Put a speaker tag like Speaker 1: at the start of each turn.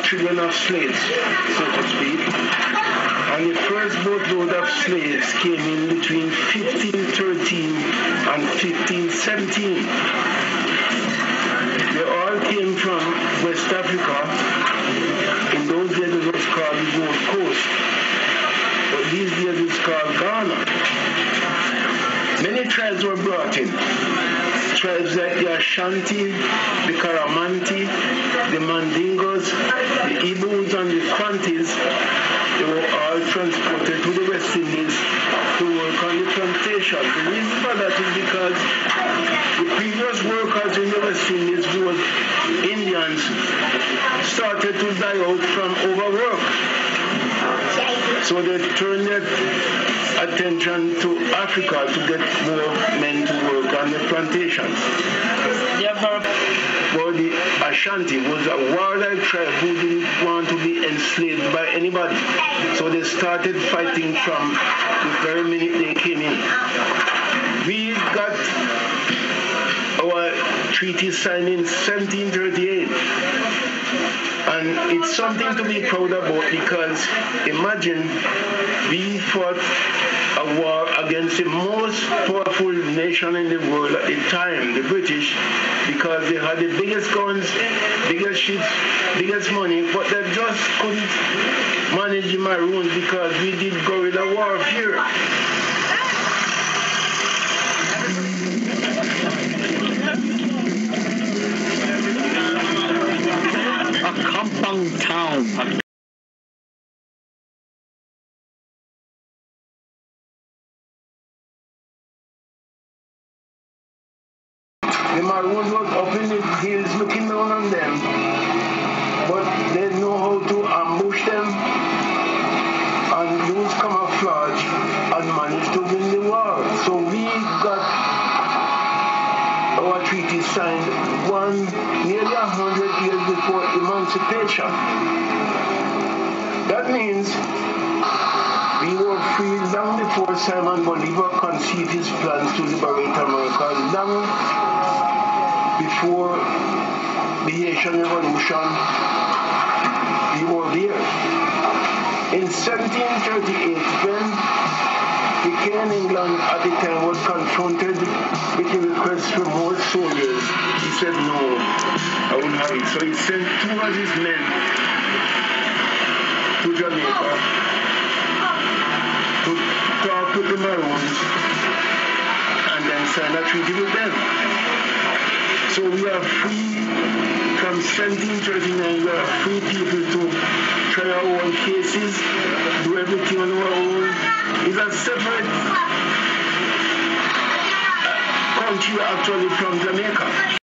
Speaker 1: Children of slaves, so to speak, and the first boatload of slaves came in between 1513 and 1517. They all came from West Africa. In those days it was called the Gold Coast, but these days it's called Ghana. Many tribes were brought in. Tribes like the Ashanti, the Karamanti, the Mandingos, the Igbos, and the Kwantis. They were all transported to the West Indies to work on the plantation. The reason for that is because the previous workers in the West Indies, who were Indians, started to die out from overwork. So they turned their attention to Africa to get more men to work on the plantations. Well, the Ashanti was a warlike tribe who didn't want to be enslaved by anybody. So they started fighting from the very minute they came in. We got our treaty signed in 1738. And it's something to be proud about, because imagine we fought a war against the most powerful nation in the world at the time, the British, because they had the biggest guns, biggest ships, biggest money, but they just couldn't manage the Maroons because we did guerrilla warfare.
Speaker 2: A compound town.
Speaker 1: The Maroons was up in the hills looking down on them, but they know how to ambush them and use camouflage and manage to win the war. So we got our treaty signed nearly 100 years before emancipation. That means we were free long before Simon Bolivar conceived his plans to liberate America, long before the Haitian Revolution. We were there. In 1738, when the king in England at the time was confronted with a request for more soldiers, he said, no, I wouldn't have it. So he sent two of his men to Jamaica to talk with the Maroons and then sign a treaty with them. So we are free from 1739, we are free people to try our own cases, do everything on our own. It's a separate country actually from Jamaica.